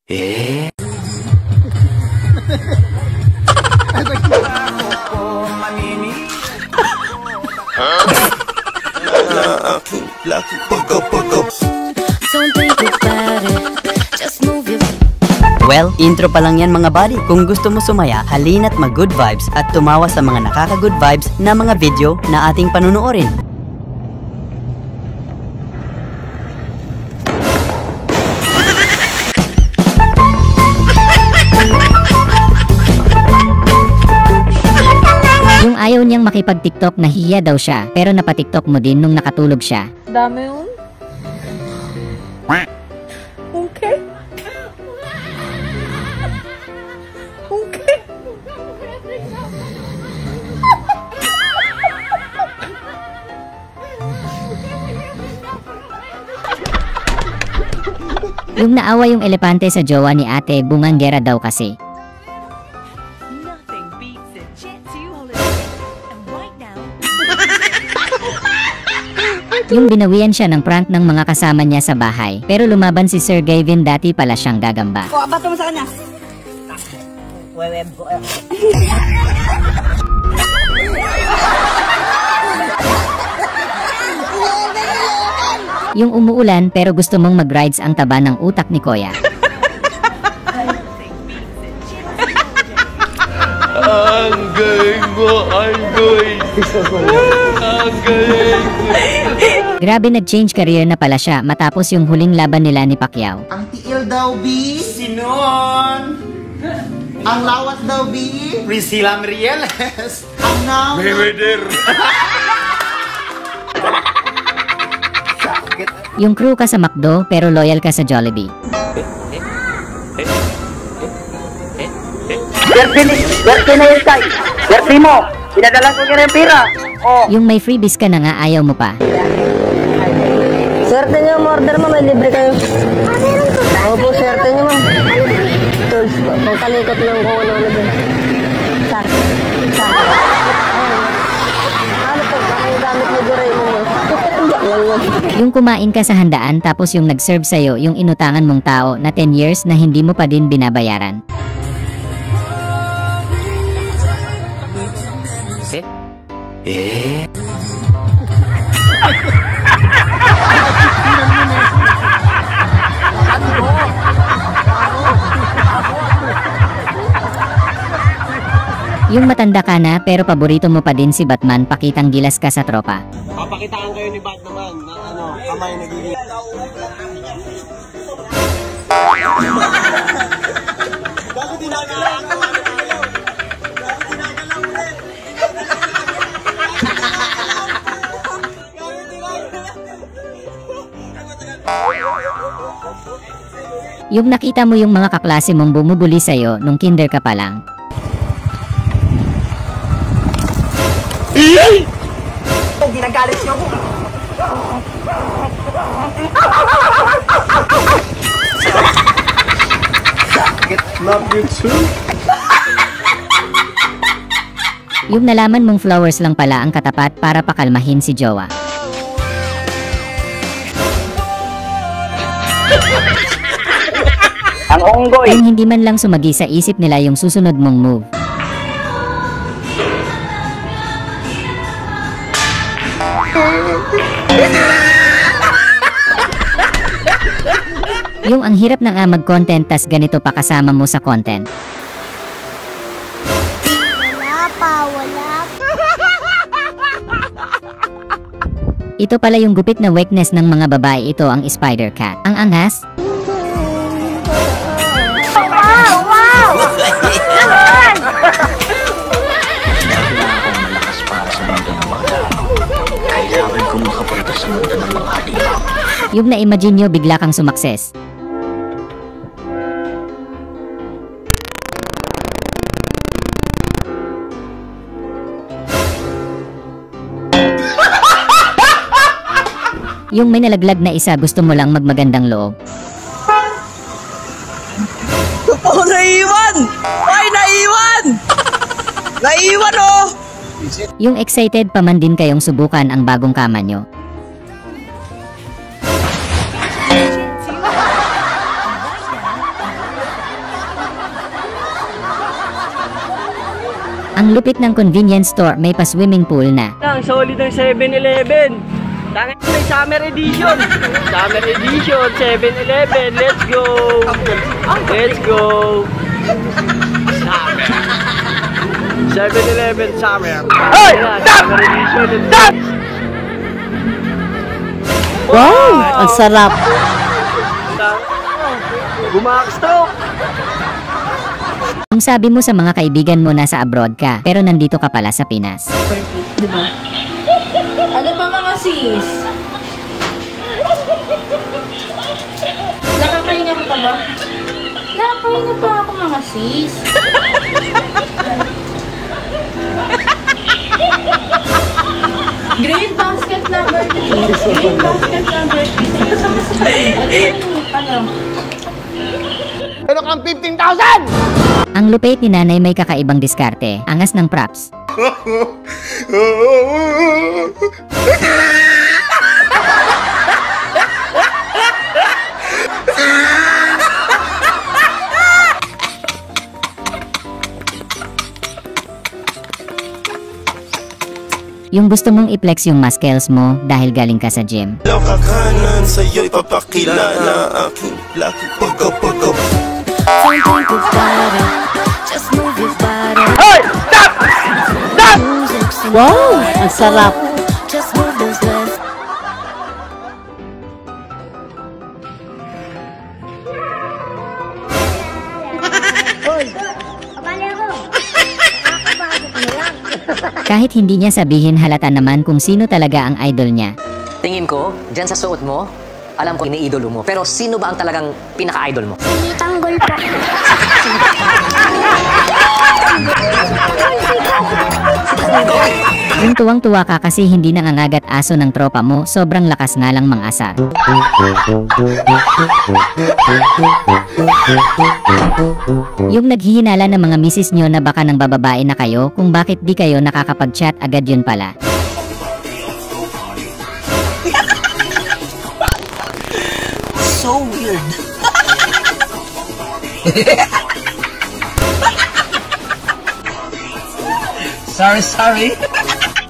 Eh? Well, intro pa lang yan mga buddy. Kung gusto mo sumaya, halina't mag-good vibes at tumawa sa mga nakaka-good vibes na mga video na ating panunuorin. Yung ayaw niyang makipag-TikTok, nahiya daw siya, pero napa-TikTok mo din nung nakatulog siya. Dami yun. Okay. Okay. Yung naawa yung elepante sa jowa ni ate, bunganggera daw kasi. Yung binawian siya ng prank ng mga kasama niya sa bahay, pero lumaban si Sir Gavin, dati pala siyang gagamba. O, bato mo sa kanya. Yung umuulan pero gusto mong mag-rides ang taba ng utak ni Kuya. Ang galing mo, Idol! Ang galing mo! Grabe, nag-change career na pala siya matapos yung huling laban nila ni Pacquiao. Ang tiil daw, B. Sinon! Ang lawat daw, B. Priscilla Rieles! Ang ngaw. Mayweather! Yung crew ka sa McDo pero loyal ka sa Jollibee. Swerte na yun, Tay. Swerte mo. Pinadala ko kaya ng pera. Oh. Yung may freebies ka na nga, ayaw mo pa. Swerte nyo, order mo, may libre kayo. Ako po, swerte nyo, ma'am. Tools, pangkalikot lang kung ano-ano dyan. Sakit. Ano po, ang gamit mo duray mo, ma'am. Yung kumain ka sa handaan tapos yung nag-serve sa'yo yung inutangan mong tao na 10 years na hindi mo pa din binabayaran. Eh? Yung matanda ka na pero paborito mo pa din si Batman, pakitang gilas ka sa tropa. Papakitaan kayo ni Batman na kamay nagiging. Yung nakita mo yung mga kaklase mong bumubuli sa'yo nung kinder ka pa lang. Ginagalit niyo ako. Love you too. Yung nalaman mong flowers lang pala ang katapat para pakalmahin si jowa. Ang unggoy. Yung hindi man lang sumagi sa isip nila yung susunod mong move. Yung ang hirap na nga mag-content tas ganito pa kasama mo sa content. Wala. Ito pala yung gupit na weakness ng mga babae, ito ang spider cat. Ang angas. Wow! Malakas para sa mundo ng mga tao. Kailangan ko makapunta sa mundo ng mga halimaw. Yung na-imagine nyo bigla kang sumakses. Yung may nalaglag na isa, gusto mo lang magmagandang loob. Oh, naiwan! Ay, naiwan! Naiwan, oh! Yung excited pa man din kayong subukan ang bagong kama nyo. Ang lupit ng convenience store, may pa-swimming pool na. Ang solid ng 7-Eleven. Tangin may summer edition. Summer edition, 7-Eleven. Let's go. Let's go. Summer. 7-Eleven summer. Hey! Summer edition. Wow! Ang sarap! Bumakastok. Kung sabi mo sa mga kaibigan mo nasa abroad ka, pero nandito ka pala sa Pinas. Diba? Ano pa mga sis? Nakakahinga ka pa ba? Nakakahinga pa ako mga sis. Green basket number 3. Green basket number 3. Ano? Ano kang 15,000? Ang lupit ni nanay may kakaibang diskarte, angas ng props. Yung gusto mong i-flex yung muscles mo dahil galing ka sa gym. Kakanan sa'yo ipapakilala aking laki pagkapagkap. Hey! Stop! Stop! Wow! Ang sarap! Kahit hindi niya sabihin, halata naman kung sino talaga ang idol niya. Tingin ko, dyan sa suot mo, alam ko iniidolo mo. Pero sino ba ang talagang pinaka-idol mo? Tanggol po. Yung tuwang-tuwa ka kasi hindi nangangagat aso ng tropa mo, sobrang lakas nga lang mang-asa. Yung naghihinala ng mga misis nyo na baka nang bababae na kayo, kung bakit di kayo nakakapag-chat agad, yun pala. So weird. Sorry.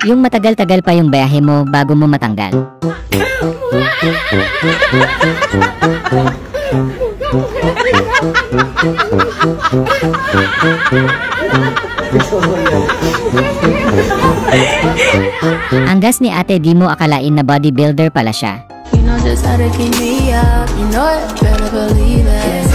Yung matagal-tagal pa yung biyahe mo bago mo matanggal. Ang gas ni ate, di mo akalain na bodybuilder pala siya. You know just how to keep me up. You know it, better believe it.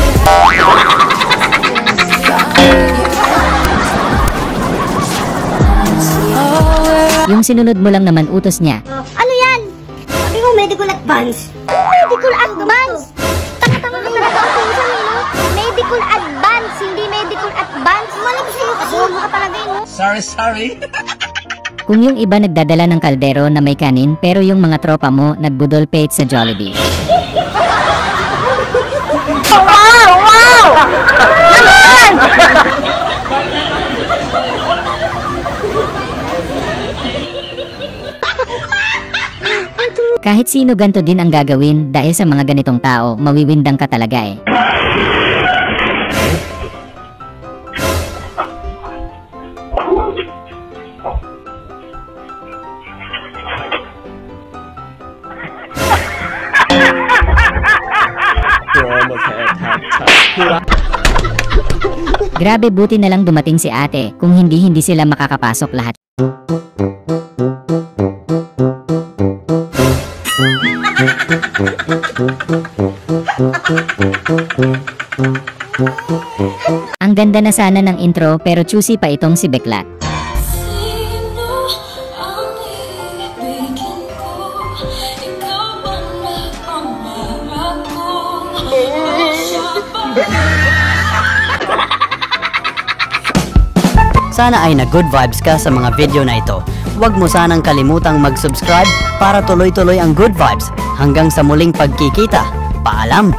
Yung sinunod mo lang naman utos niya. Ano yan? Sabi mo medical advance. Medical advance? Tanga-tanga ka talaga ang pusa mo, no? Medical advance, hindi medical advance. Malaki sa'yo kasi mo ka talaga yun, no? Sorry. Kung yung iba nagdadala ng kaldero na may kanin, pero yung mga tropa mo nagbudol pate sa Jollibee. Wow! Naman! Kahit sino ganto din ang gagawin dahil sa mga ganitong tao, mawiwindang ka talaga eh. Grabe, buti na lang dumating si ate, kung hindi sila makakapasok lahat. Ang ganda na sana ng intro pero choosy pa itong si Beklat. Sana ay na good vibes ka sa mga video na ito. Huwag mo sanang kalimutang mag-subscribe para tuloy-tuloy ang good vibes. Hanggang sa muling pagkikita. Paalam!